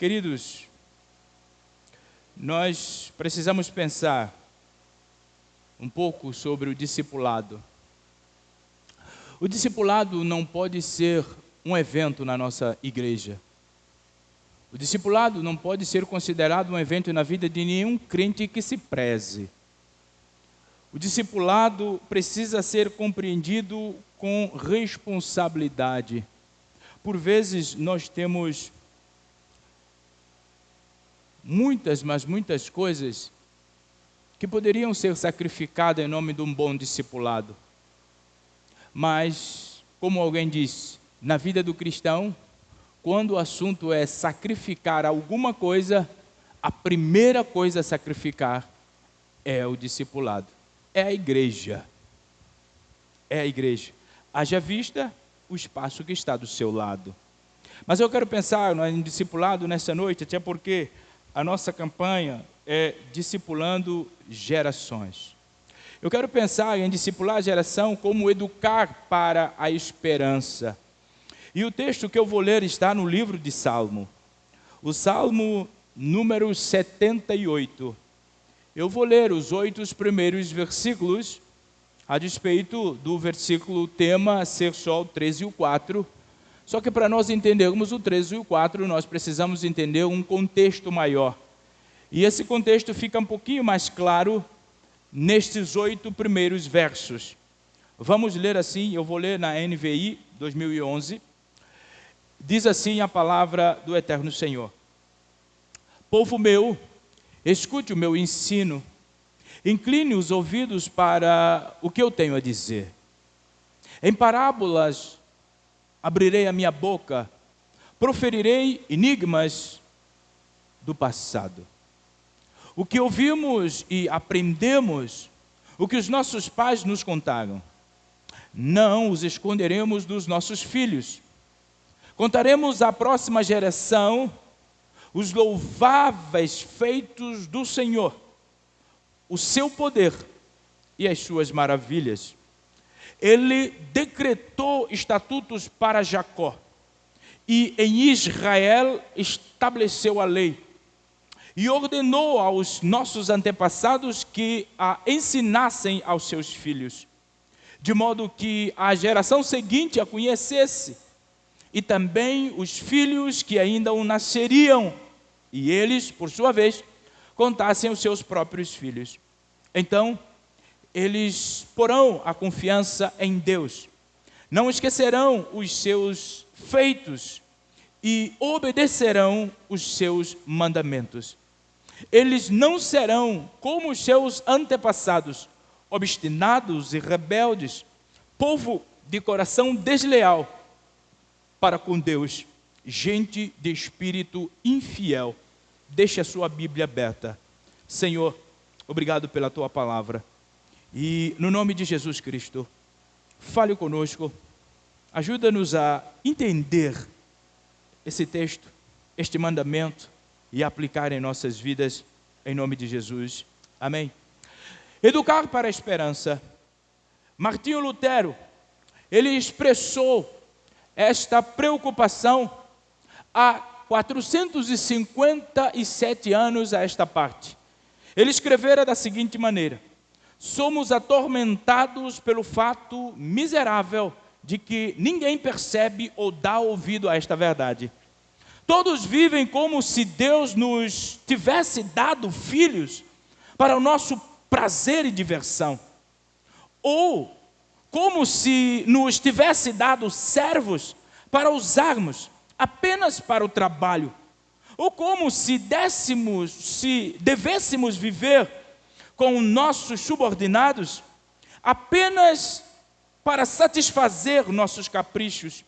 Queridos, nós precisamos pensar um pouco sobre o discipulado. O discipulado não pode ser um evento na nossa igreja. O discipulado não pode ser considerado um evento na vida de nenhum crente que se preze. O discipulado precisa ser compreendido com responsabilidade. Por vezes nós temos muitas coisas que poderiam ser sacrificadas em nome de um bom discipulado. Mas, como alguém disse, na vida do cristão, quando o assunto é sacrificar alguma coisa, a primeira coisa a sacrificar é o discipulado. É a igreja. É a igreja. Haja vista o espaço que está do seu lado. Mas eu quero pensar em discipulado nessa noite, até porque a nossa campanha é discipulando gerações. Eu quero pensar em discipular a geração como educar para a esperança. E o texto que eu vou ler está no livro de Salmo. O Salmo número 78. Eu vou ler os 8 primeiros versículos, a despeito do versículo tema ser só o 3 e o 4. Só que para nós entendermos o 3 e o 4, nós precisamos entender um contexto maior. E esse contexto fica um pouquinho mais claro nestes 8 primeiros versos. Vamos ler assim, eu vou ler na NVI 2011. Diz assim a palavra do Eterno Senhor: Povo meu, escute o meu ensino, incline os ouvidos para o que eu tenho a dizer. Em parábolas abrirei a minha boca, proferirei enigmas do passado. O que ouvimos e aprendemos, o que os nossos pais nos contaram, não os esconderemos dos nossos filhos. Contaremos à próxima geração os louváveis feitos do Senhor, o seu poder e as suas maravilhas. Ele decretou estatutos para Jacó e em Israel estabeleceu a lei e ordenou aos nossos antepassados que a ensinassem aos seus filhos, de modo que a geração seguinte a conhecesse e também os filhos que ainda o nasceriam e eles, por sua vez, contassem aos seus próprios filhos. Então, eles porão a confiança em Deus, não esquecerão os seus feitos e obedecerão os seus mandamentos. Eles não serão como os seus antepassados, obstinados e rebeldes, povo de coração desleal para com Deus, gente de espírito infiel. Deixe a sua Bíblia aberta. Senhor, obrigado pela tua palavra. E no nome de Jesus Cristo, fale conosco, ajuda-nos a entender esse texto, este mandamento e aplicar em nossas vidas, em nome de Jesus. Amém. Educar para a esperança. Martinho Lutero, ele expressou esta preocupação há 457 anos a esta parte. Ele escrevera da seguinte maneira: somos atormentados pelo fato miserável de que ninguém percebe ou dá ouvido a esta verdade. Todos vivem como se Deus nos tivesse dado filhos para o nosso prazer e diversão, ou como se nos tivesse dado servos para usarmos apenas para o trabalho, ou como se devêssemos viver com nossos subordinados apenas para satisfazer nossos caprichos,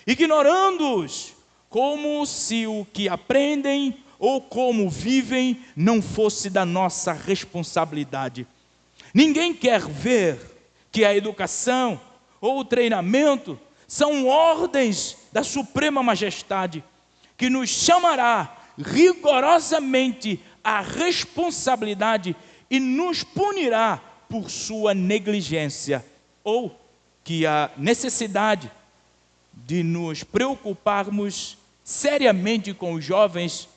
ignorando-os como se o que aprendem ou como vivem não fosse da nossa responsabilidade. Ninguém quer ver que a educação ou o treinamento são ordens da Suprema Majestade, que nos chamará rigorosamente à responsabilidade e nos punirá por sua negligência, ou que a necessidade de nos preocuparmos seriamente com os jovens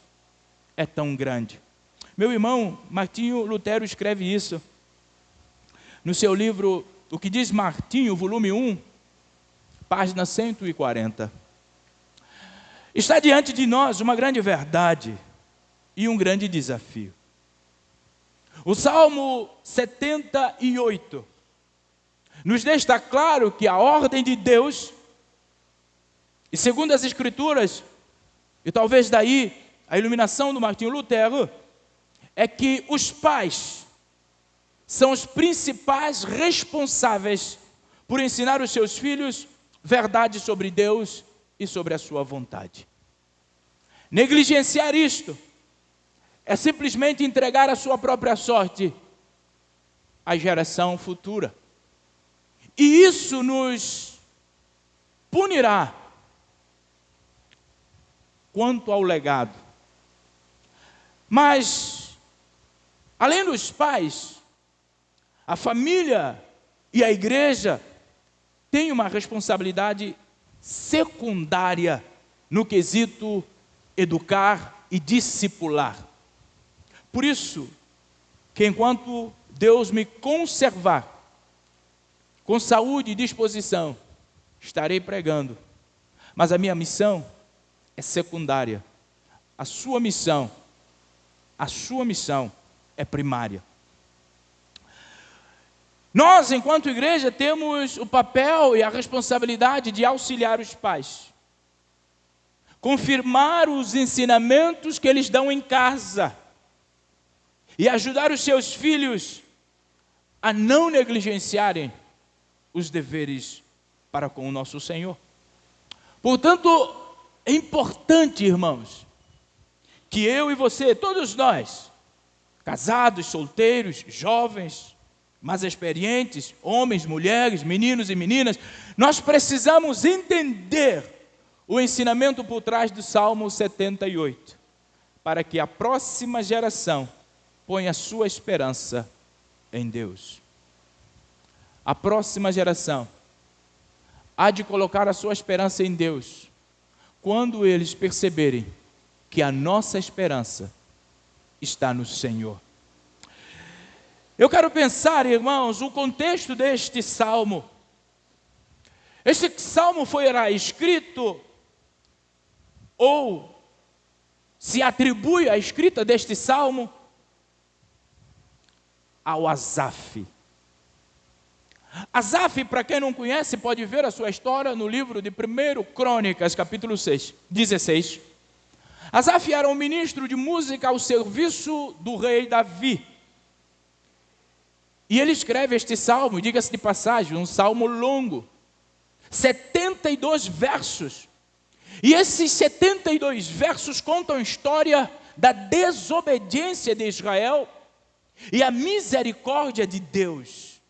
é tão grande. Meu irmão, Martinho Lutero escreve isso no seu livro, O que diz Martinho, volume 1, página 140. Está diante de nós uma grande verdade e um grande desafio. O Salmo 78 nos deixa claro que a ordem de Deus, e segundo as Escrituras, e talvez daí a iluminação do Martinho Lutero, é que os pais são os principais responsáveis por ensinar os seus filhos verdade sobre Deus e sobre a sua vontade. Negligenciar isto é simplesmente entregar a sua própria sorte à geração futura. E isso nos punirá quanto ao legado. Mas, além dos pais, a família e a igreja têm uma responsabilidade secundária no quesito educar e discipular. Por isso, que enquanto Deus me conservar com saúde e disposição, estarei pregando. Mas a minha missão é secundária. A sua missão é primária. Nós, enquanto igreja, temos o papel e a responsabilidade de auxiliar os pais, confirmar os ensinamentos que eles dão em casa e ajudar os seus filhos a não negligenciarem os deveres para com o nosso Senhor. Portanto, é importante, irmãos, que eu e você, todos nós, casados, solteiros, jovens, mais experientes, homens, mulheres, meninos e meninas, nós precisamos entender o ensinamento por trás do Salmo 78, para que a próxima geração ponha sua esperança em Deus. A próxima geração há de colocar a sua esperança em Deus, quando eles perceberem que a nossa esperança está no Senhor. Eu quero pensar, irmãos, o contexto deste salmo. Este salmo foi escrito, ou se atribui a escrita deste salmo ao Asaf. Asaf, para quem não conhece, pode ver a sua história no livro de 1 Crônicas, capítulo 16. Asaf era um ministro de música ao serviço do rei Davi. E ele escreve este salmo, diga-se de passagem, um salmo longo, 72 versos. E esses 72 versos contam a história da desobediência de Israel e a misericórdia de Deus.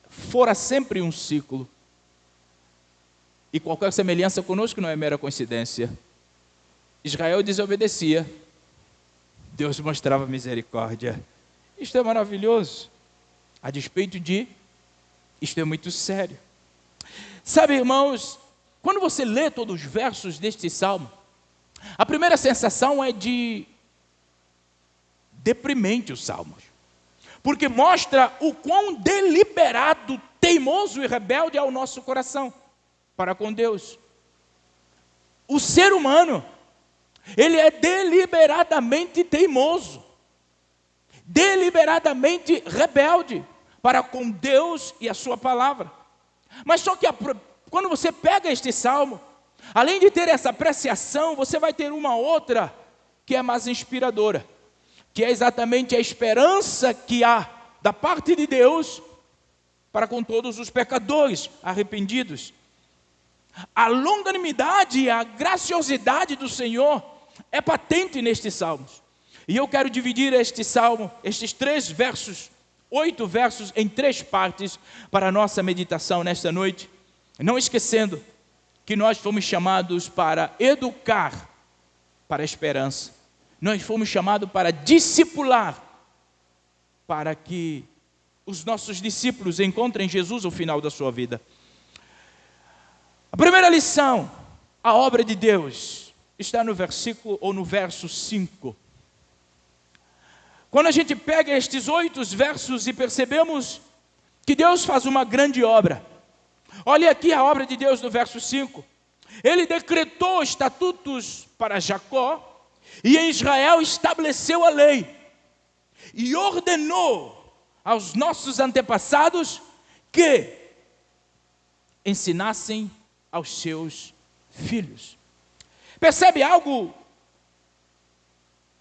Fora sempre um ciclo. E qualquer semelhança conosco não é mera coincidência. Israel desobedecia, Deus mostrava misericórdia. Isto é maravilhoso. A despeito de, isto é muito sério. Sabe, irmãos, quando você lê todos os versos deste salmo, a primeira sensação é de deprimente os salmos. Porque mostra o quão deliberado, teimoso e rebelde é o nosso coração para com Deus. O ser humano, ele é deliberadamente teimoso, deliberadamente rebelde para com Deus e a sua palavra. Mas só que quando você pega este salmo, além de ter essa apreciação, você vai ter uma outra que é mais inspiradora, que é exatamente a esperança que há da parte de Deus para com todos os pecadores arrependidos. A longanimidade e a graciosidade do Senhor é patente nestes salmos. E eu quero dividir este salmo, estes 8 versos, em 3 partes para a nossa meditação nesta noite. Não esquecendo que nós fomos chamados para educar para a esperança. Nós fomos chamados para discipular, para que os nossos discípulos encontrem Jesus ao final da sua vida. A primeira lição, a obra de Deus, está no versículo ou no verso 5. Quando a gente pega estes 8 versos e percebemos que Deus faz uma grande obra. Olha aqui a obra de Deus no verso 5. Ele decretou estatutos para Jacó e em Israel estabeleceu a lei e ordenou aos nossos antepassados que ensinassem aos seus filhos. Percebe algo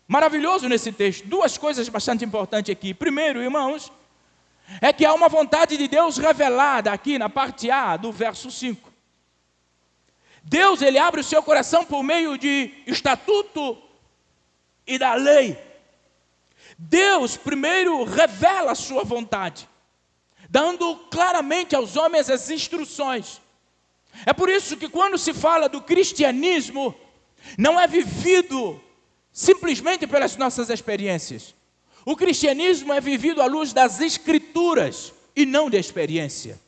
maravilhoso nesse texto? 2 coisas bastante importantes aqui. Primeiro, irmãos, é que há uma vontade de Deus revelada aqui na parte A do verso 5. Deus, ele abre o seu coração por meio de estatuto e da lei. Deus primeiro revela a sua vontade, dando claramente aos homens as instruções. É por isso que quando se fala do cristianismo, não é vivido simplesmente pelas nossas experiências. O cristianismo é vivido à luz das escrituras e não da experiência.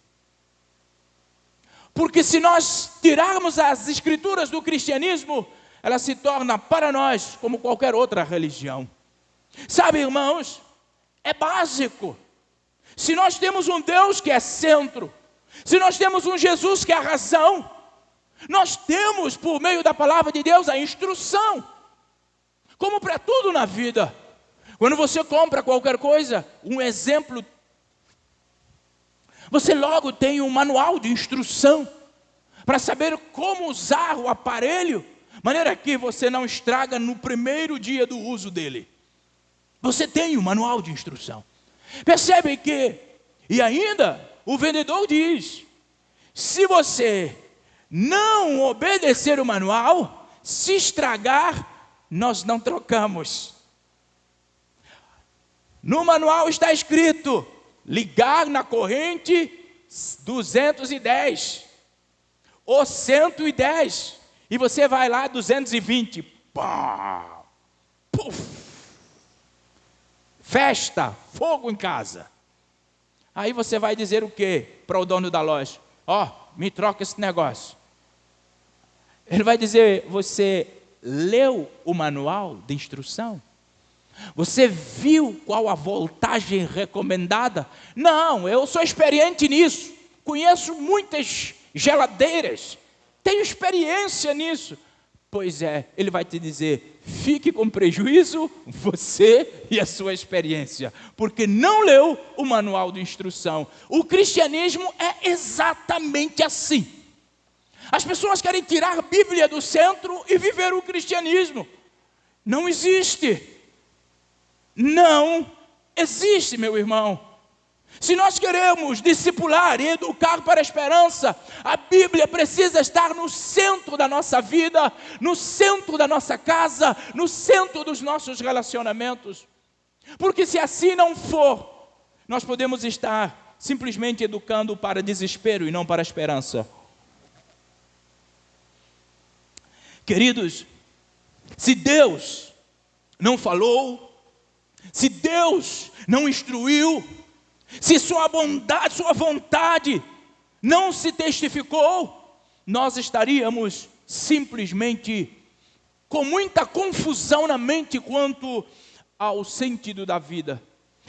Porque se nós tirarmos as escrituras do cristianismo, ela se torna para nós como qualquer outra religião. Sabe, irmãos, é básico. Se nós temos um Deus que é centro, se nós temos um Jesus que é a razão, nós temos por meio da palavra de Deus a instrução. Como para tudo na vida. Quando você compra qualquer coisa, um exemplo, você logo tem um manual de instrução para saber como usar o aparelho, de maneira que você não estraga no primeiro dia do uso dele. Você tem um manual de instrução. Percebe que, e ainda, o vendedor diz, se você não obedecer o manual, se estragar, nós não trocamos. No manual está escrito, ligar na corrente 210 ou 110, e você vai lá 220, pá, puf, festa, fogo em casa. Aí você vai dizer o quê para o dono da loja? Ó, me troca esse negócio. Ele vai dizer, você leu o manual de instrução? Você viu qual a voltagem recomendada? Não, eu sou experiente nisso. Conheço muitas geladeiras. Tenho experiência nisso. Pois é, ele vai te dizer, fique com prejuízo, você e a sua experiência, porque não leu o manual de instrução. O cristianismo é exatamente assim. As pessoas querem tirar a Bíblia do centro e viver o cristianismo. Não existe. Não existe, meu irmão. Se nós queremos discipular e educar para a esperança, a Bíblia precisa estar no centro da nossa vida, no centro da nossa casa, no centro dos nossos relacionamentos. Porque se assim não for, nós podemos estar simplesmente educando para desespero e não para a esperança. Queridos, se Deus não falou, se Deus não instruiu, se sua bondade, sua vontade não se testificou, nós estaríamos simplesmente com muita confusão na mente quanto ao sentido da vida.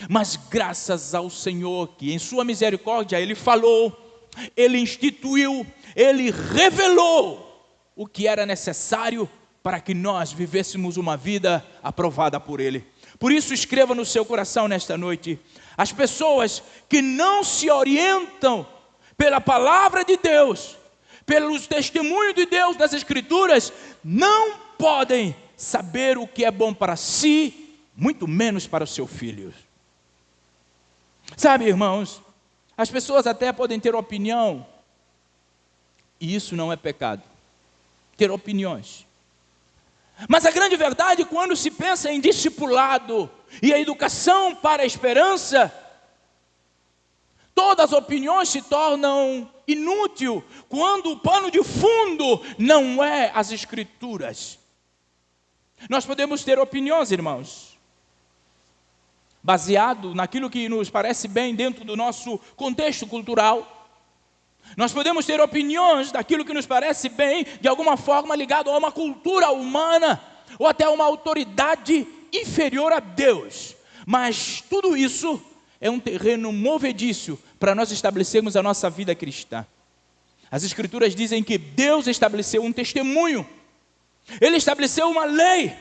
Mas graças ao Senhor que em sua misericórdia Ele falou, Ele instituiu, Ele revelou o que era necessário para que nós vivêssemos uma vida aprovada por Ele. Por isso escreva no seu coração nesta noite, as pessoas que não se orientam pela palavra de Deus, pelos testemunhos de Deus nas Escrituras, não podem saber o que é bom para si, muito menos para o seu filho. Sabe, irmãos, as pessoas até podem ter opinião, e isso não é pecado, ter opiniões. Mas a grande verdade, quando se pensa em discipulado e a educação para a esperança, todas as opiniões se tornam inúteis quando o pano de fundo não é as Escrituras. Nós podemos ter opiniões, irmãos, baseado naquilo que nos parece bem dentro do nosso contexto cultural. Nós podemos ter opiniões daquilo que nos parece bem, de alguma forma ligado a uma cultura humana, ou até a uma autoridade inferior a Deus. Mas tudo isso é um terreno movediço para nós estabelecermos a nossa vida cristã. As Escrituras dizem que Deus estabeleceu um testemunho. Ele estabeleceu uma lei.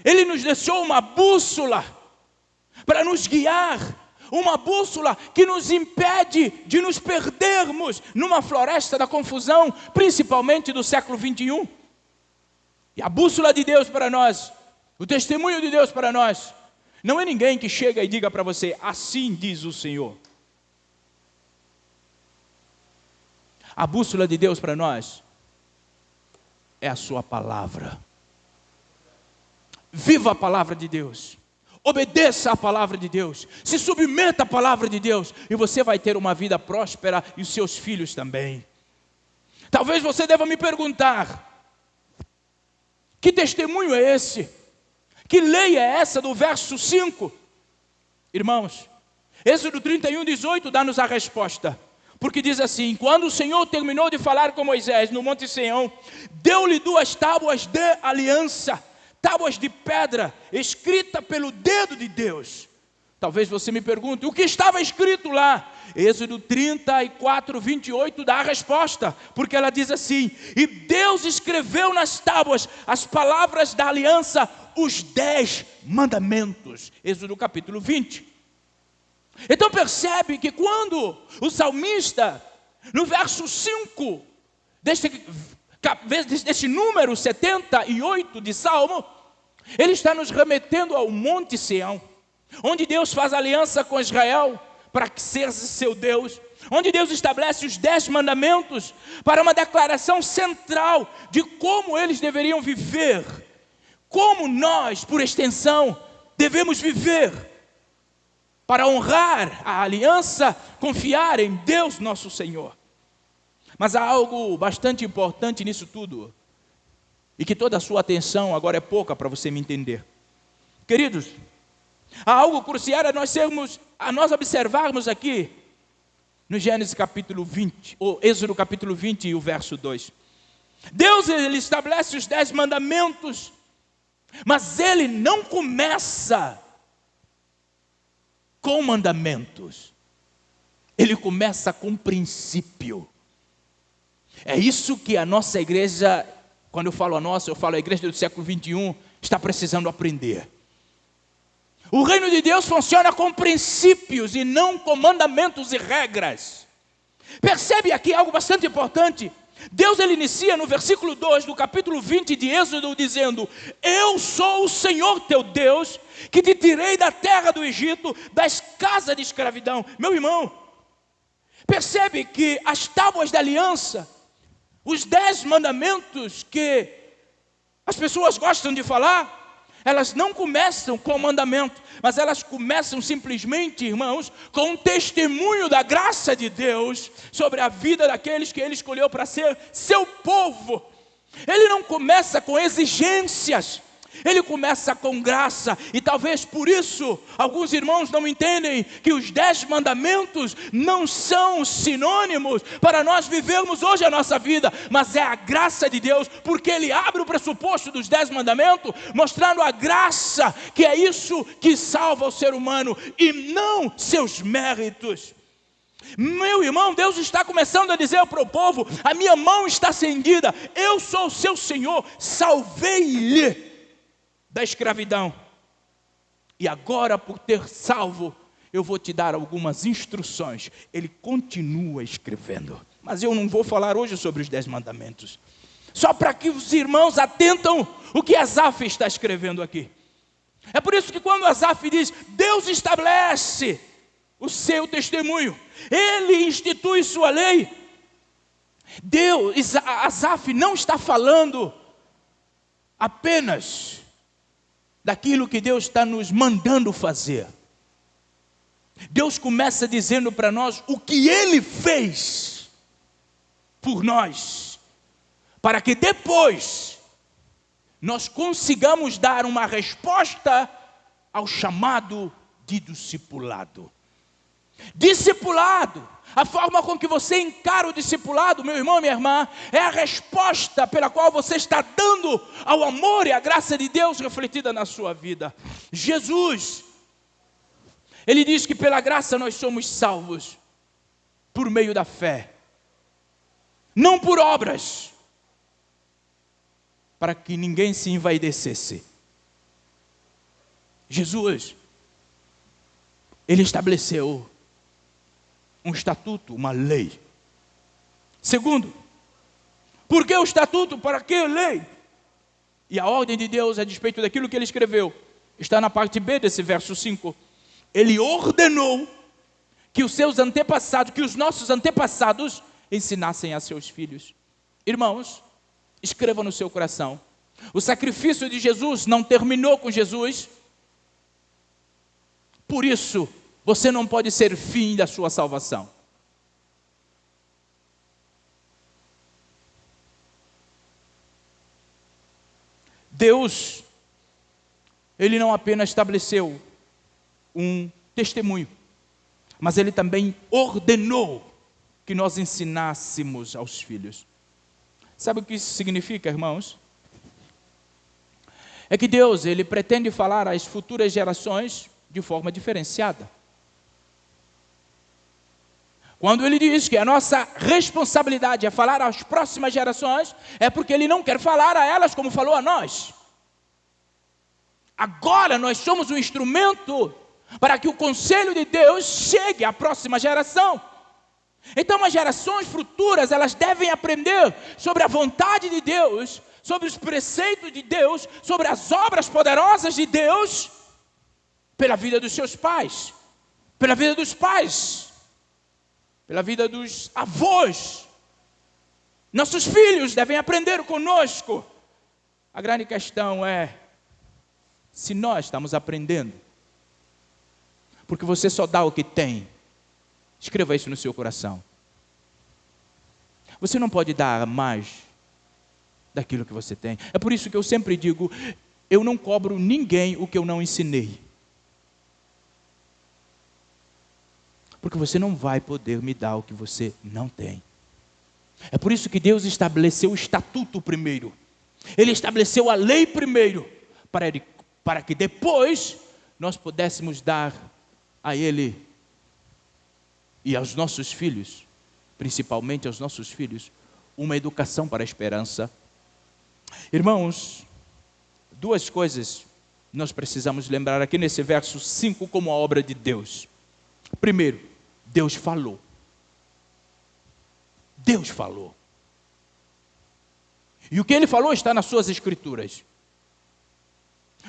Ele nos deixou uma bússola para nos guiar. Uma bússola que nos impede de nos perdermos numa floresta da confusão, principalmente do século 21. E a bússola de Deus para nós, o testemunho de Deus para nós, não é ninguém que chega e diga para você, assim diz o Senhor. A bússola de Deus para nós é a sua palavra. Viva a palavra de Deus. Obedeça a palavra de Deus. Se submeta à palavra de Deus. E você vai ter uma vida próspera e os seus filhos também. Talvez você deva me perguntar: que testemunho é esse? Que lei é essa do verso 5? Irmãos, Êxodo 31:18 dá-nos a resposta. Porque diz assim: quando o Senhor terminou de falar com Moisés no Monte Sião, deu-lhe 2 tábuas de aliança, tábuas de pedra, escrita pelo dedo de Deus. Talvez você me pergunte, o que estava escrito lá? Êxodo 34:28 dá a resposta, porque ela diz assim: e Deus escreveu nas tábuas as palavras da aliança, os 10 mandamentos. Êxodo capítulo 20. Então percebe que quando o salmista, no verso 5, deste número 78 de Salmo, ele está nos remetendo ao Monte Sião, onde Deus faz aliança com Israel para ser seu Deus, onde Deus estabelece os 10 mandamentos para uma declaração central de como eles deveriam viver, como nós, por extensão, devemos viver, para honrar a aliança, confiar em Deus nosso Senhor. Mas há algo bastante importante nisso tudo, e que toda a sua atenção agora é pouca para você me entender. Queridos, há algo crucial a nós observarmos aqui, no Gênesis capítulo 20, ou Êxodo capítulo 20 e o verso 2. Deus, ele estabelece os 10 mandamentos, mas ele não começa com mandamentos. Ele começa com princípio. É isso que a nossa igreja, quando eu falo a nossa, eu falo a igreja do século 21, está precisando aprender. O reino de Deus funciona com princípios e não com mandamentos e regras. Percebe aqui algo bastante importante? Deus, ele inicia no versículo 2 do capítulo 20 de Êxodo dizendo: eu sou o Senhor teu Deus, que te tirei da terra do Egito, das casas de escravidão. Meu irmão, percebe que as tábuas da aliança, os 10 mandamentos que as pessoas gostam de falar, elas não começam com o mandamento, mas elas começam simplesmente, irmãos, com um testemunho da graça de Deus sobre a vida daqueles que Ele escolheu para ser seu povo. Ele não começa com exigências, ele começa com graça. E talvez por isso alguns irmãos não entendem que os 10 mandamentos não são sinônimos para nós vivermos hoje a nossa vida, mas é a graça de Deus, porque ele abre o pressuposto dos 10 mandamentos, mostrando a graça, que é isso que salva o ser humano, e não seus méritos. Meu irmão, Deus está começando a dizer para o povo: a minha mão está estendida, eu sou o seu Senhor, salvei-lhe da escravidão, e agora, por ter salvo, eu vou te dar algumas instruções. Ele continua escrevendo, mas eu não vou falar hoje sobre os 10 mandamentos, só para que os irmãos atentam o que Asaf está escrevendo aqui. É por isso que quando Asaf diz: Deus estabelece o seu testemunho, ele institui sua lei, Asaf não está falando apenas daquilo que Deus está nos mandando fazer. Deus começa dizendo para nós o que Ele fez por nós, para que depois nós consigamos dar uma resposta ao chamado de discipulado. Discipulado, a forma com que você encara o discipulado, meu irmão e minha irmã, é a resposta pela qual você está dando ao amor e à graça de Deus refletida na sua vida. Jesus, Ele diz que pela graça nós somos salvos por meio da fé, não por obras, para que ninguém se envaidecesse. Jesus, Ele estabeleceu um estatuto, uma lei. Segundo, por que o estatuto? Para que a lei? E a ordem de Deus, a despeito daquilo que Ele escreveu, está na parte B desse verso 5. Ele ordenou que os seus antepassados, que os nossos antepassados ensinassem a seus filhos. Irmãos, escreva no seu coração: o sacrifício de Jesus não terminou com Jesus. Por isso, você não pode ser fim da sua salvação. Deus, Ele não apenas estabeleceu um testemunho, mas Ele também ordenou que nós ensinássemos aos filhos. Sabe o que isso significa, irmãos? É que Deus, Ele pretende falar às futuras gerações de forma diferenciada. Quando Ele diz que a nossa responsabilidade é falar às próximas gerações, é porque Ele não quer falar a elas como falou a nós. Agora nós somos um instrumento para que o conselho de Deus chegue à próxima geração. Então as gerações futuras, elas devem aprender sobre a vontade de Deus, sobre os preceitos de Deus, sobre as obras poderosas de Deus, pela vida dos seus pais, pela vida dos pais, pela vida dos avós. Nossos filhos devem aprender conosco. A grande questão é se nós estamos aprendendo. Porque você só dá o que tem. Escreva isso no seu coração. Você não pode dar mais daquilo que você tem. É por isso que eu sempre digo, eu não cobro ninguém o que eu não ensinei. Porque você não vai poder me dar o que você não tem. É por isso que Deus estabeleceu o estatuto primeiro. Ele estabeleceu a lei primeiro, para que depois nós pudéssemos dar a Ele e aos nossos filhos, principalmente aos nossos filhos, uma educação para a esperança. Irmãos, duas coisas nós precisamos lembrar aqui nesse verso 5 como a obra de Deus. Primeiro, Deus falou. Deus falou. E o que Ele falou está nas suas escrituras.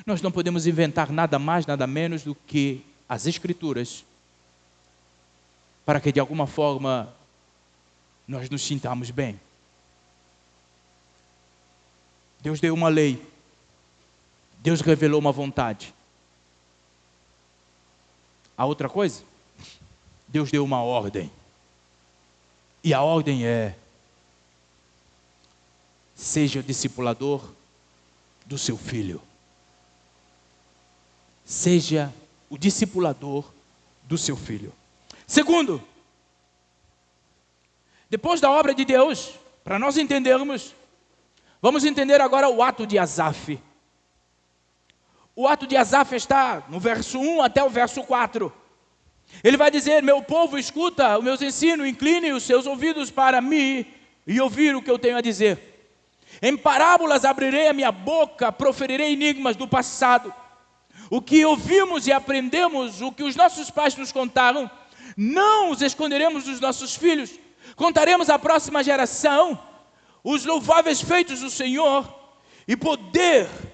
Nós não podemos inventar nada mais, nada menos do que as escrituras, para que de alguma forma nós nos sintamos bem. Deus deu uma lei. Deus revelou uma vontade. A outra coisa? Deus deu uma ordem. E a ordem é: seja o discipulador do seu filho. Seja o discipulador do seu filho. Segundo, depois da obra de Deus, para nós entendermos, vamos entender agora o ato de Asaf. O ato de Asaf está no verso 1 até o verso 4. Ele vai dizer: meu povo, escuta os meus ensinos, incline os seus ouvidos para mim e ouvir o que eu tenho a dizer. Em parábolas abrirei a minha boca, proferirei enigmas do passado. O que ouvimos e aprendemos, o que os nossos pais nos contaram, não os esconderemos dos nossos filhos. Contaremos à próxima geração os louváveis feitos do Senhor e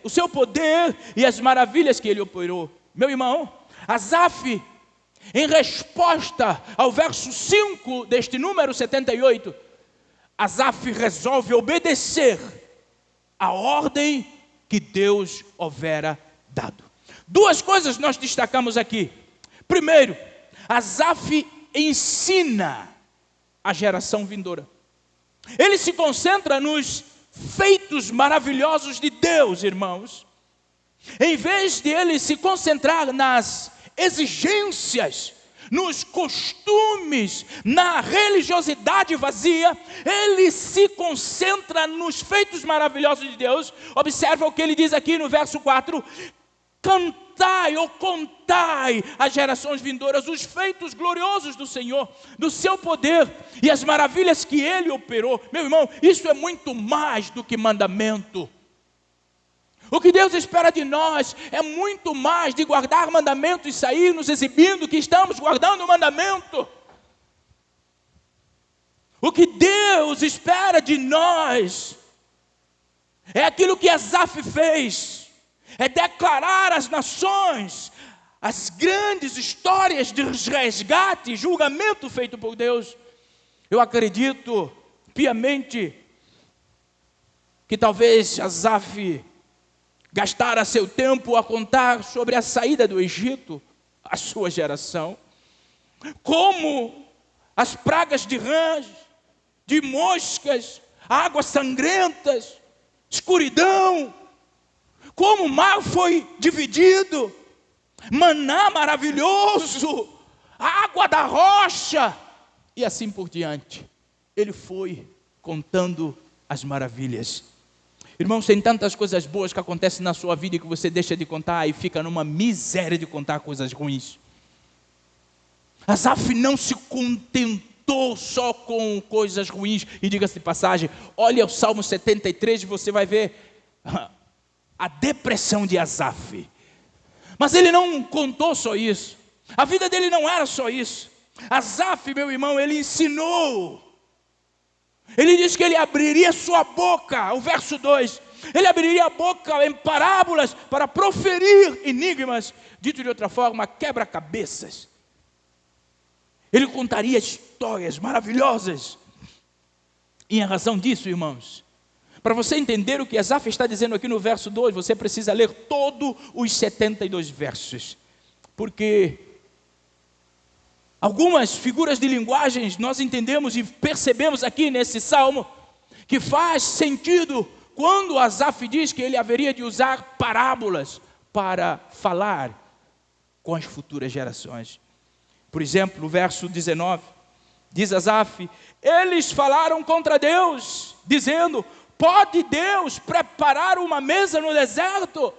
o seu poder e as maravilhas que Ele operou. Meu irmão, Asaf, em resposta ao verso 5 deste número 78, Asaf resolve obedecer a ordem que Deus houvera dado. Duas coisas nós destacamos aqui. Primeiro, Asaf ensina a geração vindoura. Ele se concentra nos feitos maravilhosos de Deus, irmãos. Em vez de ele se concentrar nas exigências nos costumes, na religiosidade vazia, ele se concentra nos feitos maravilhosos de Deus. Observa o que ele diz aqui no verso 4: cantai ou contai às gerações vindouras os feitos gloriosos do Senhor, do seu poder e as maravilhas que ele operou. Meu irmão, isso é muito mais do que mandamento. O que Deus espera de nós é muito mais de guardar mandamento e sair nos exibindo que estamos guardando o mandamento. O que Deus espera de nós é aquilo que Asaf fez, é declarar às nações as grandes histórias de resgate e julgamento feito por Deus. Eu acredito piamente que talvez Asaf gastara seu tempo a contar sobre a saída do Egito à sua geração, como as pragas de rãs, de moscas, águas sangrentas, escuridão, como o mar foi dividido, maná maravilhoso, água da rocha, e assim por diante. Ele foi contando as maravilhas. Irmãos, tem tantas coisas boas que acontecem na sua vida e que você deixa de contar e fica numa miséria de contar coisas ruins. Asaf não se contentou só com coisas ruins. E diga-se de passagem, olha o Salmo 73 e você vai ver a depressão de Asaf. Mas ele não contou só isso. A vida dele não era só isso. Asaf, meu irmão, ele ensinou. Ele diz que ele abriria sua boca, o verso 2, ele abriria a boca em parábolas para proferir enigmas, dito de outra forma, quebra-cabeças. Ele contaria histórias maravilhosas. E em razão disso, irmãos, para você entender o que Asaf está dizendo aqui no verso 2, você precisa ler todos os 72 versos, porque algumas figuras de linguagens nós entendemos e percebemos aqui nesse salmo, que faz sentido quando Asaf diz que ele haveria de usar parábolas para falar com as futuras gerações. Por exemplo, no verso 19, diz Asaf: eles falaram contra Deus, dizendo: pode Deus preparar uma mesa no deserto?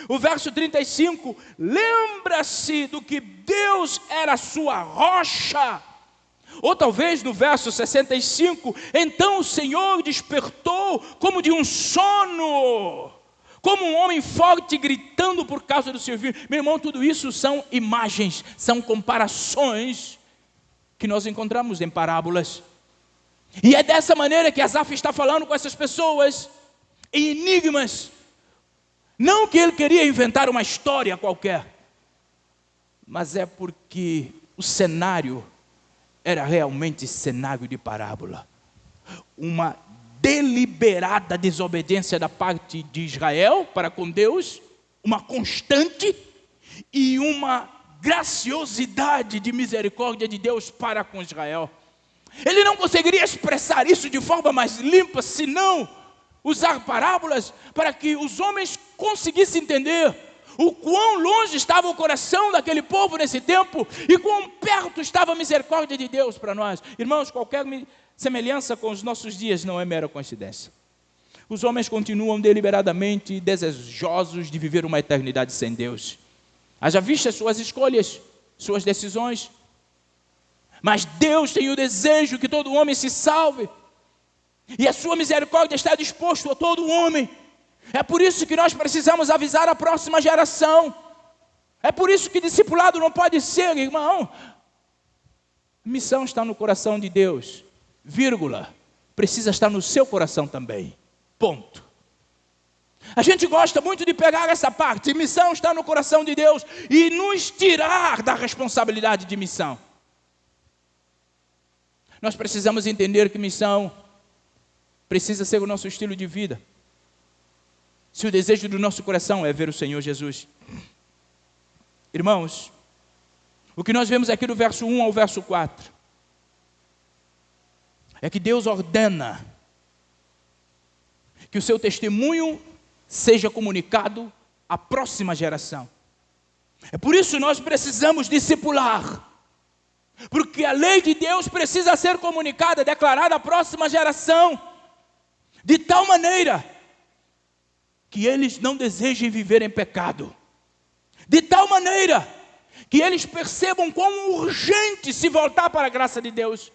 O verso 35, lembra-se do que Deus era sua rocha. Ou talvez no verso 65, então o Senhor despertou como de um sono, como um homem forte gritando por causa do seu filho. Meu irmão, tudo isso são imagens, são comparações que nós encontramos em parábolas. E é dessa maneira que Asaf está falando com essas pessoas, em enigmas. Não que ele queria inventar uma história qualquer, mas é porque o cenário era realmente cenário de parábola. Uma deliberada desobediência da parte de Israel para com Deus, uma constante, e uma graciosidade de misericórdia de Deus para com Israel. Ele não conseguiria expressar isso de forma mais limpa, senão usar parábolas para que os homens conseguissem entender o quão longe estava o coração daquele povo nesse tempo e quão perto estava a misericórdia de Deus para nós. Irmãos, qualquer semelhança com os nossos dias não é mera coincidência. Os homens continuam deliberadamente desejosos de viver uma eternidade sem Deus. Haja vista suas escolhas, suas decisões. Mas Deus tem o desejo que todo homem se salve. E a sua misericórdia está disposta a todo homem. É por isso que nós precisamos avisar a próxima geração. É por isso que discipulado não pode ser, irmão. A missão está no coração de Deus, vírgula, precisa estar no seu coração também, ponto. A gente gosta muito de pegar essa parte, missão está no coração de Deus, e nos tirar da responsabilidade de missão. Nós precisamos entender que missão precisa ser o nosso estilo de vida. Se o desejo do nosso coração é ver o Senhor Jesus. Irmãos, o que nós vemos aqui do verso 1 ao verso 4 é que Deus ordena que o seu testemunho seja comunicado à próxima geração. É por isso que nós precisamos discipular. Porque a lei de Deus precisa ser comunicada, declarada à próxima geração, de tal maneira que eles não desejem viver em pecado, de tal maneira que eles percebam quão urgente se voltar para a graça de Deus,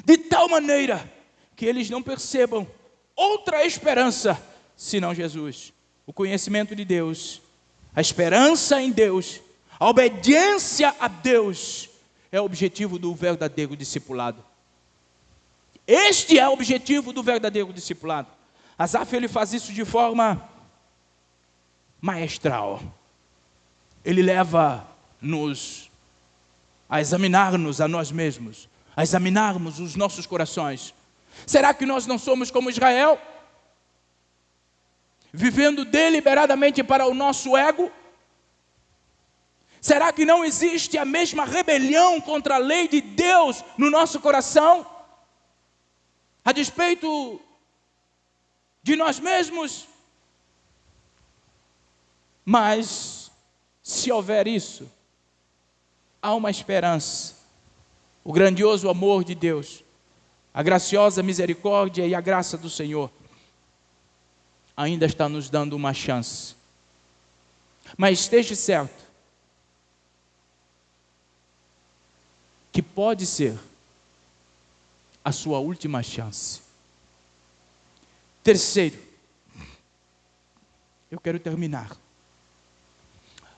de tal maneira que eles não percebam outra esperança senão Jesus. O conhecimento de Deus, a esperança em Deus, a obediência a Deus é o objetivo do verdadeiro discipulado. Este é o objetivo do verdadeiro discipulado. Asaf, ele faz isso de forma maestral. Ele leva-nos a examinar-nos a nós mesmos, a examinarmos os nossos corações. Será que nós não somos como Israel? Vivendo deliberadamente para o nosso ego? Será que não existe a mesma rebelião contra a lei de Deus no nosso coração? A despeito de nós mesmos? Mas, se houver isso, há uma esperança. O grandioso amor de Deus, a graciosa misericórdia e a graça do Senhor ainda está nos dando uma chance. Mas esteja certo que pode ser a sua última chance. Terceiro, eu quero terminar.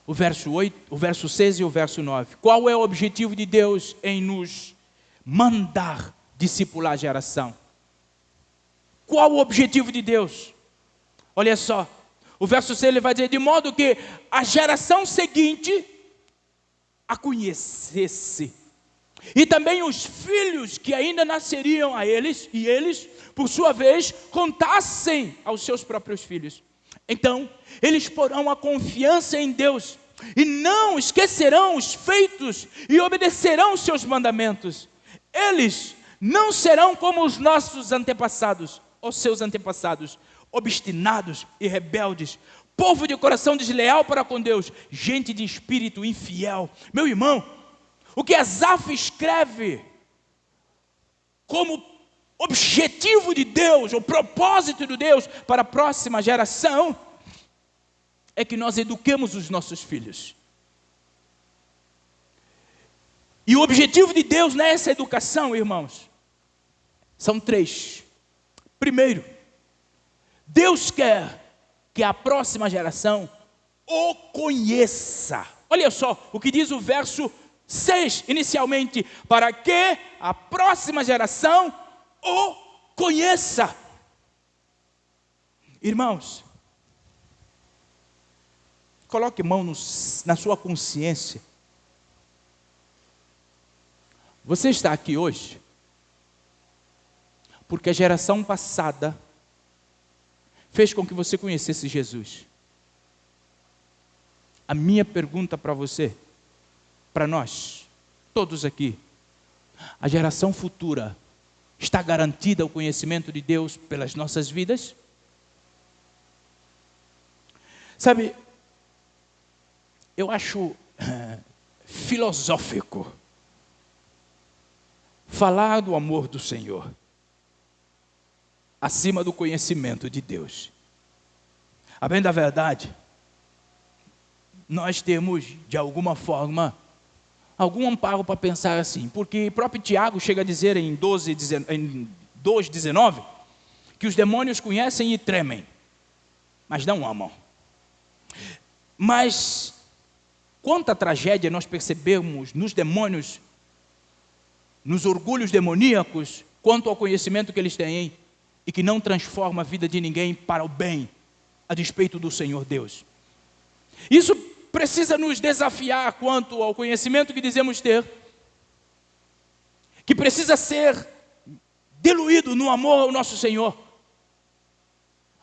O verso 8, o verso 6 e o verso 9. Qual é o objetivo de Deus em nos mandar discipular a geração? Qual o objetivo de Deus? Olha só, o verso 6 ele vai dizer, de modo que a geração seguinte a conhecesse. E também os filhos que ainda nasceriam a eles, e eles, por sua vez, contassem aos seus próprios filhos. Então, eles porão a confiança em Deus, e não esquecerão os feitos, e obedecerão os seus mandamentos. Eles não serão como os nossos antepassados, os seus antepassados, obstinados e rebeldes, povo de coração desleal para com Deus, gente de espírito infiel. Meu irmão, o que Asaf escreve como objetivo de Deus, o propósito de Deus para a próxima geração, é que nós eduquemos os nossos filhos. E o objetivo de Deus nessa educação, irmãos, são três. Primeiro, Deus quer que a próxima geração o conheça. Olha só o que diz o verso 6, inicialmente, para que a próxima geração o conheça. Irmãos, coloque mão na sua consciência. Você está aqui hoje porque a geração passada fez com que você conhecesse Jesus. A minha pergunta para você, para nós, todos aqui, a geração futura está garantida o conhecimento de Deus pelas nossas vidas? Sabe, eu acho filosófico falar do amor do Senhor acima do conhecimento de Deus. A bem da verdade, nós temos, de alguma forma, algum amparo para pensar assim, porque próprio Tiago chega a dizer em 2,19, que os demônios conhecem e tremem, mas não amam. Mas quanta tragédia nós percebemos nos demônios, nos orgulhos demoníacos, quanto ao conhecimento que eles têm, e que não transforma a vida de ninguém para o bem, a despeito do Senhor Deus. Isso precisa nos desafiar quanto ao conhecimento que dizemos ter, que precisa ser diluído no amor ao nosso Senhor.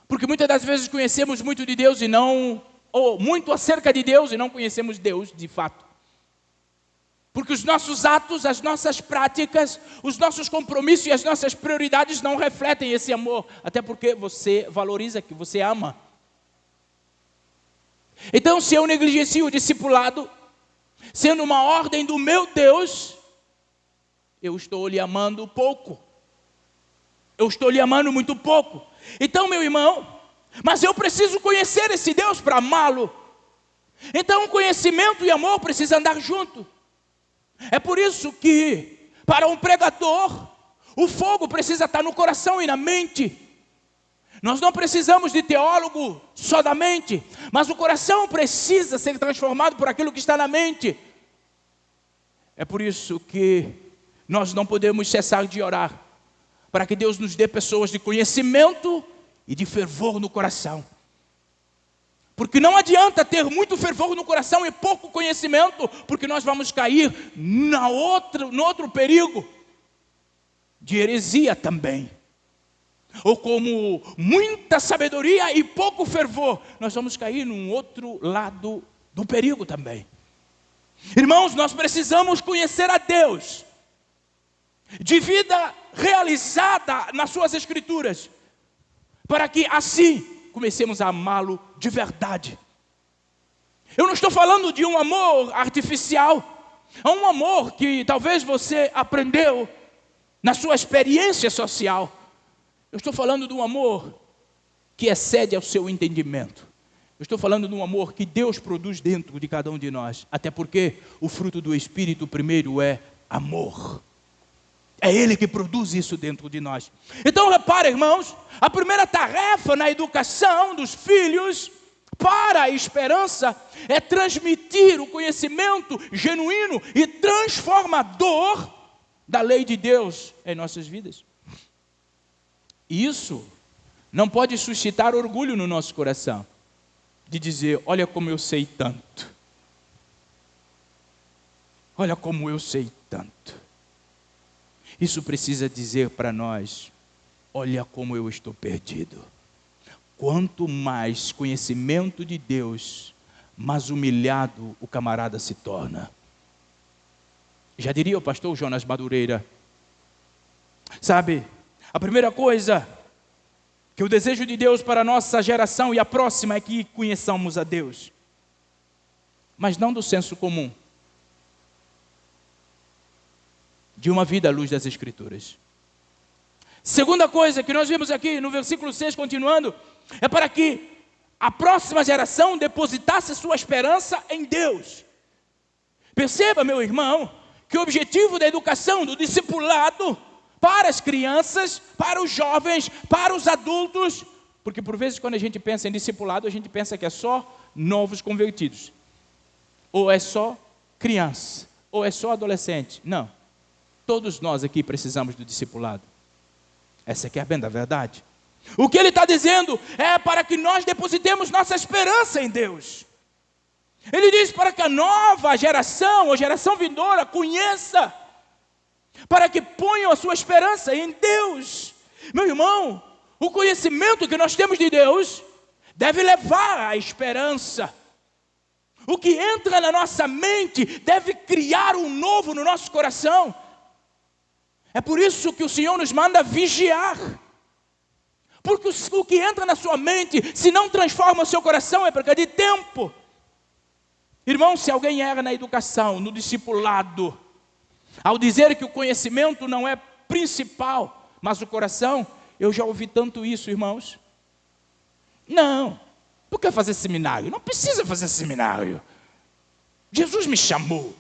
Porque muitas das vezes conhecemos muito de Deus e não, ou muito acerca de Deus e não conhecemos Deus de fato. Porque os nossos atos, as nossas práticas, os nossos compromissos e as nossas prioridades não refletem esse amor. Até porque você valoriza, que você ama. Então, se eu negligencio o discipulado, sendo uma ordem do meu Deus, eu estou lhe amando pouco. Eu estou lhe amando muito pouco. Então, meu irmão, mas eu preciso conhecer esse Deus para amá-lo. Então, conhecimento e amor precisam andar junto. É por isso que, para um pregador, o fogo precisa estar no coração e na mente. Nós não precisamos de teólogo só da mente, mas o coração precisa ser transformado por aquilo que está na mente. É por isso que nós não podemos cessar de orar, para que Deus nos dê pessoas de conhecimento e de fervor no coração. Porque não adianta ter muito fervor no coração e pouco conhecimento, porque nós vamos cair no outro perigo de heresia também. Ou como muita sabedoria e pouco fervor, nós vamos cair num outro lado do perigo também. Irmãos, nós precisamos conhecer a Deus de vida realizada nas suas Escrituras, para que assim comecemos a amá-lo de verdade. Eu não estou falando de um amor artificial, é um amor que talvez você aprendeu na sua experiência social. Eu estou falando de um amor que excede ao seu entendimento. Eu estou falando de um amor que Deus produz dentro de cada um de nós. Até porque o fruto do Espírito primeiro é amor. É Ele que produz isso dentro de nós. Então repare, irmãos, a primeira tarefa na educação dos filhos para a esperança é transmitir o conhecimento genuíno e transformador da lei de Deus em nossas vidas. Isso não pode suscitar orgulho no nosso coração, de dizer, olha como eu sei tanto. Olha como eu sei tanto. Isso precisa dizer para nós, olha como eu estou perdido. Quanto mais conhecimento de Deus, mais humilhado o camarada se torna. Já diria o pastor Jonas Madureira, sabe, a primeira coisa que o desejo de Deus para a nossa geração e a próxima é que conheçamos a Deus. Mas não do senso comum. De uma vida à luz das Escrituras. Segunda coisa que nós vimos aqui no versículo 6, continuando, é para que a próxima geração depositasse sua esperança em Deus. Perceba, meu irmão, que o objetivo da educação, do discipulado, para as crianças, para os jovens, para os adultos, porque por vezes quando a gente pensa em discipulado, a gente pensa que é só novos convertidos, ou é só criança, ou é só adolescente. Não. Todos nós aqui precisamos do discipulado. Essa aqui é a bem da verdade. O que ele está dizendo é para que nós depositemos nossa esperança em Deus. Ele diz para que a nova geração, ou geração vindoura, conheça, para que ponham a sua esperança em Deus. Meu irmão, o conhecimento que nós temos de Deus deve levar à esperança. O que entra na nossa mente deve criar um novo no nosso coração. É por isso que o Senhor nos manda vigiar. Porque o que entra na sua mente, se não transforma o seu coração, é perca de tempo. Irmão, se alguém erra na educação, no discipulado, ao dizer que o conhecimento não é principal, mas o coração, eu já ouvi tanto isso, irmãos. Não, por que fazer seminário? Não precisa fazer seminário. Jesus me chamou.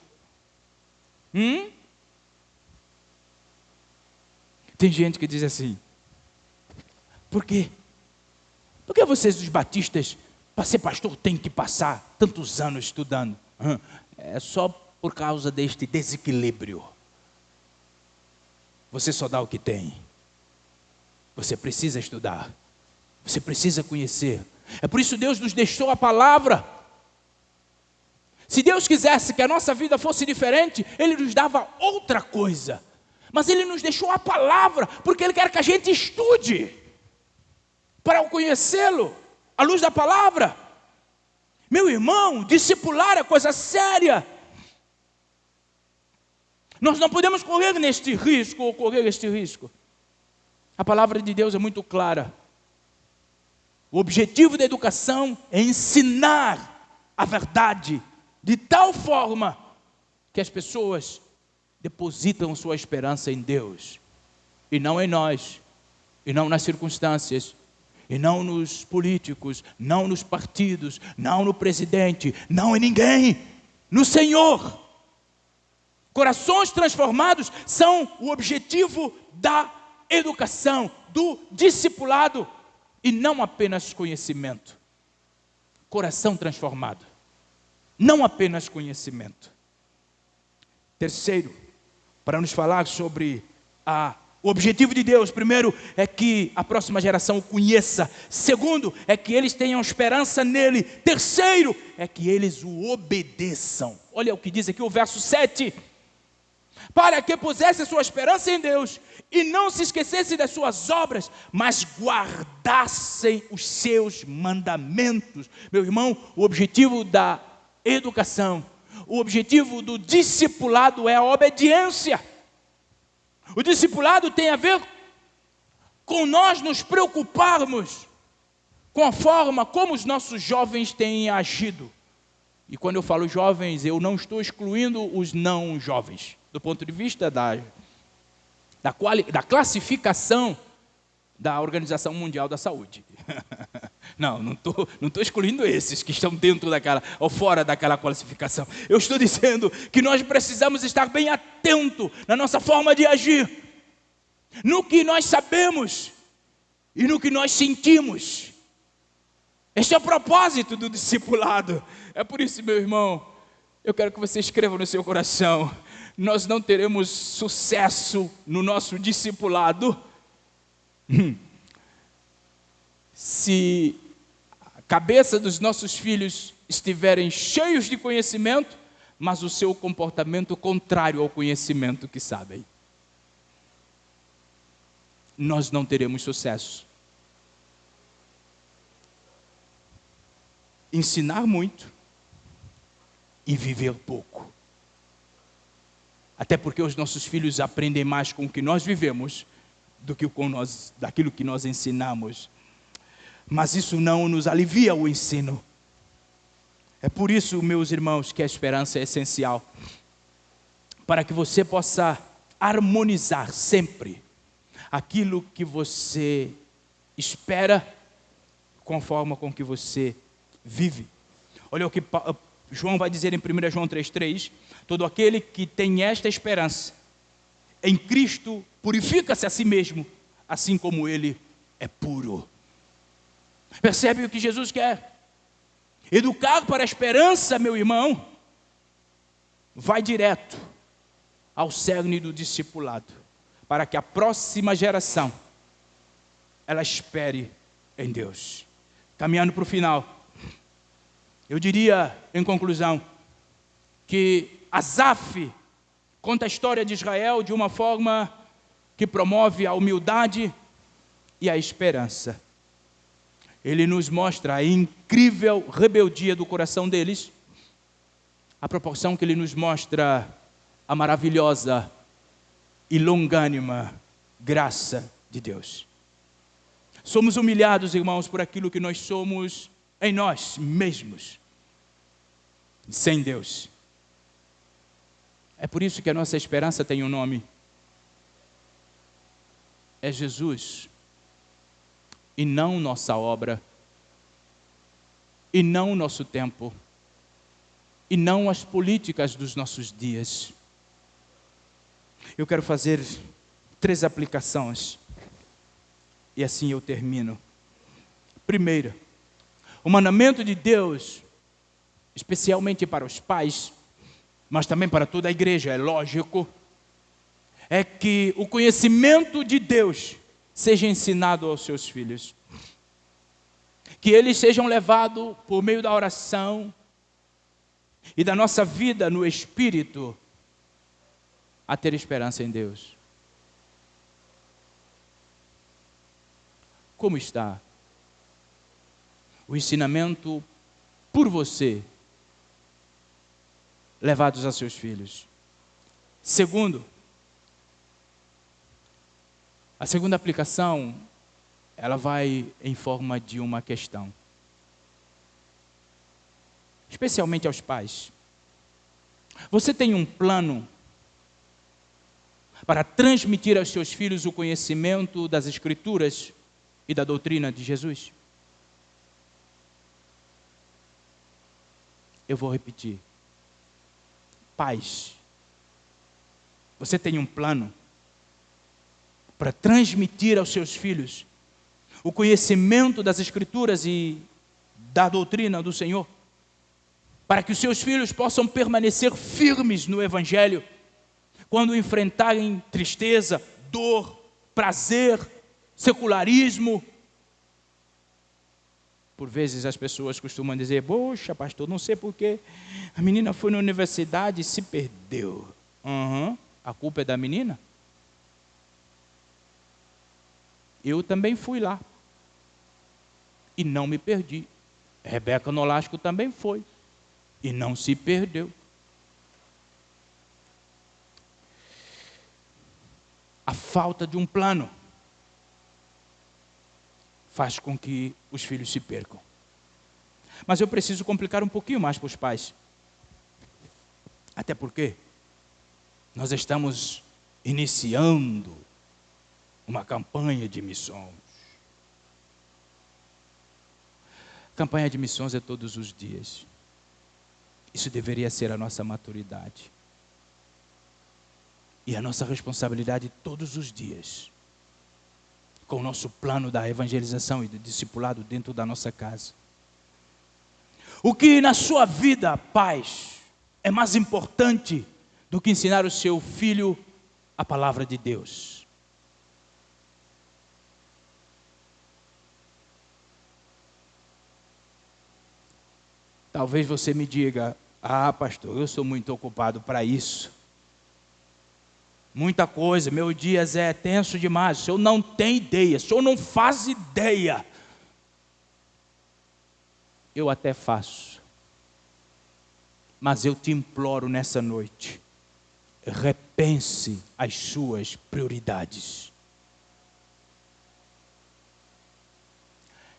Tem gente que diz assim, por quê? Por que vocês, os batistas, para ser pastor, tem que passar tantos anos estudando? É só por causa deste desequilíbrio. Você só dá o que tem. Você precisa estudar. Você precisa conhecer. É por isso que Deus nos deixou a palavra. Se Deus quisesse que a nossa vida fosse diferente, Ele nos dava outra coisa. Mas Ele nos deixou a palavra, porque Ele quer que a gente estude, para o conhecê-lo, à luz da palavra. Meu irmão, discipular é coisa séria. Nós não podemos correr neste risco, ou correr este risco. A palavra de Deus é muito clara. O objetivo da educação é ensinar a verdade, de tal forma que as pessoas depositam sua esperança em Deus, e não em nós, e não nas circunstâncias, e não nos políticos, não nos partidos, não no presidente, não em ninguém, no Senhor. Corações transformados são o objetivo da educação, do discipulado, e não apenas conhecimento. Coração transformado, não apenas conhecimento. Terceiro, para nos falar sobre o objetivo de Deus, primeiro é que a próxima geração o conheça. Segundo, é que eles tenham esperança nele. Terceiro, é que eles o obedeçam. Olha o que diz aqui o verso 7. Para que pusesse a sua esperança em Deus e não se esquecesse das suas obras, mas guardassem os seus mandamentos. Meu irmão, o objetivo da educação, o objetivo do discipulado é a obediência. O discipulado tem a ver com nós nos preocuparmos com a forma como os nossos jovens têm agido. E quando eu falo jovens, eu não estou excluindo os não jovens, do ponto de vista da classificação da Organização Mundial da Saúde. Não estou excluindo esses que estão dentro daquela, ou fora daquela classificação. Eu estou dizendo que nós precisamos estar bem atentos na nossa forma de agir, no que nós sabemos e no que nós sentimos. Este é o propósito do discipulado. É por isso, meu irmão, eu quero que você escreva no seu coração: nós não teremos sucesso no nosso discipulado se a cabeça dos nossos filhos estiverem cheios de conhecimento, mas o seu comportamento contrário ao conhecimento que sabem. Nós não teremos sucesso. Ensinar muito e viver pouco. Até porque os nossos filhos aprendem mais com o que nós vivemos do que daquilo que nós ensinamos. Mas isso não nos alivia o ensino. É por isso, meus irmãos, que a esperança é essencial. Para que você possa harmonizar sempre aquilo que você espera com a forma com que você vive. Olha o que João vai dizer em 1 João 3,3: todo aquele que tem esta esperança em Cristo purifica-se a si mesmo, assim como ele é puro. Percebe o que Jesus quer? Educar para a esperança, meu irmão, vai direto ao cerne do discipulado, para que a próxima geração ela espere em Deus. Caminhando para o final, eu diria, em conclusão, que Asaf conta a história de Israel de uma forma que promove a humildade e a esperança. Ele nos mostra a incrível rebeldia do coração deles, a proporção que ele nos mostra a maravilhosa e longânima graça de Deus. Somos humilhados, irmãos, por aquilo que nós somos em nós mesmos, sem Deus. É por isso que a nossa esperança tem um nome. É Jesus. E não nossa obra, e não nosso tempo, e não as políticas dos nossos dias. Eu quero fazer 3 aplicações, e assim eu termino. Primeira, o mandamento de Deus, especialmente para os pais, mas também para toda a igreja, é lógico, é que o conhecimento de Deus seja ensinado aos seus filhos. Que eles sejam levados por meio da oração e da nossa vida no Espírito a ter esperança em Deus. Como está o ensinamento por você levados a seus filhos? Segundo, a segunda aplicação, ela vai em forma de uma questão. Especialmente aos pais. Você tem um plano para transmitir aos seus filhos o conhecimento das Escrituras e da doutrina de Jesus? Eu vou repetir. Pais, você tem um plano para transmitir aos seus filhos o conhecimento das Escrituras e da doutrina do Senhor, para que os seus filhos possam permanecer firmes no Evangelho, quando enfrentarem tristeza, dor, prazer, secularismo. Por vezes as pessoas costumam dizer: poxa, pastor, não sei porquê, a menina foi na universidade e se perdeu. A culpa é da menina? Eu também fui lá e não me perdi. Rebeca Nolasco também foi e não se perdeu. A falta de um plano faz com que os filhos se percam. Mas eu preciso complicar um pouquinho mais para os pais. Até porque nós estamos iniciando uma campanha de missões. Campanha de missões é todos os dias. Isso deveria ser a nossa maturidade. E a nossa responsabilidade todos os dias. Com o nosso plano da evangelização e do discipulado dentro da nossa casa. O que na sua vida, pais, é mais importante do que ensinar o seu filho a palavra de Deus? Talvez você me diga: ah, pastor, eu sou muito ocupado para isso. Muita coisa, meu dia é tenso demais, o senhor não tem ideia, o senhor não faz ideia. Eu até faço. Mas eu te imploro nessa noite, repense as suas prioridades.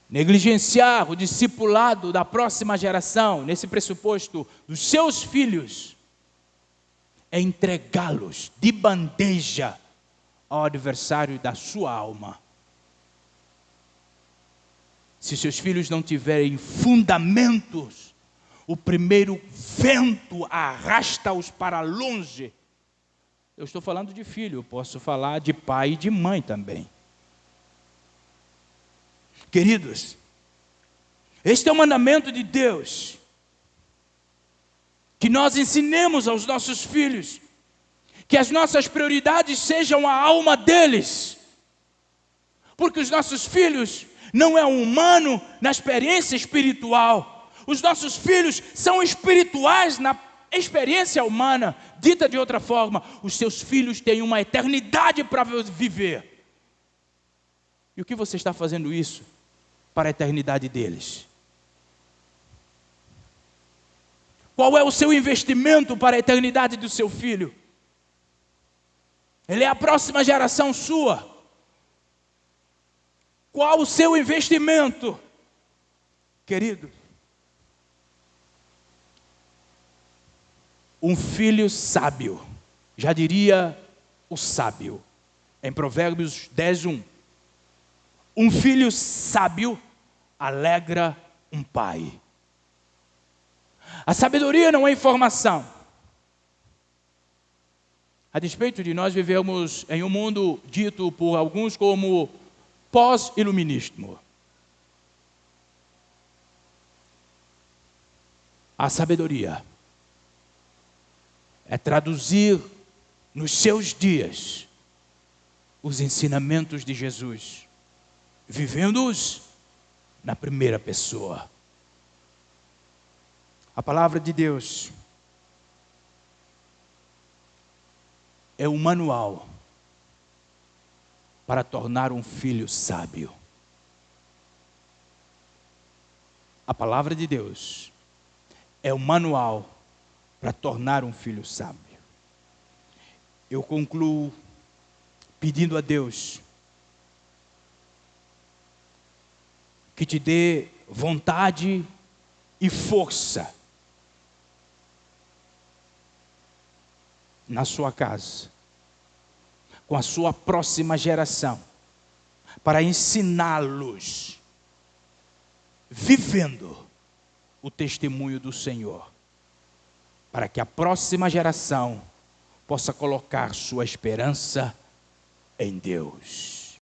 Negligenciar o discipulado da próxima geração, nesse pressuposto dos seus filhos, é entregá-los de bandeja ao adversário da sua alma. Se seus filhos não tiverem fundamentos, o primeiro vento arrasta-os para longe. Eu estou falando de filho, eu posso falar de pai e de mãe também. Queridos, este é o mandamento de Deus, que nós ensinemos aos nossos filhos, que as nossas prioridades sejam a alma deles, porque os nossos filhos não é um humano na experiência espiritual, os nossos filhos são espirituais na experiência humana. Dita de outra forma, os seus filhos têm uma eternidade para viver. E o que você está fazendo isso para a eternidade deles? Qual é o seu investimento para a eternidade do seu filho? Ele é a próxima geração sua. Qual o seu investimento? Querido, um filho sábio, já diria o sábio, em Provérbios 10:1. Um filho sábio alegra um pai. A sabedoria não é informação. A despeito de nós vivemos em um mundo dito por alguns como pós-iluminismo. A sabedoria é traduzir nos seus dias os ensinamentos de Jesus, vivendo-os na primeira pessoa. A palavra de Deus é um manual para tornar um filho sábio. A palavra de Deus é um manual para tornar um filho sábio. Eu concluo pedindo a Deus que te dê vontade e força na sua casa, com a sua próxima geração, para ensiná-los, vivendo o testemunho do Senhor, para que a próxima geração possa colocar sua esperança em Deus.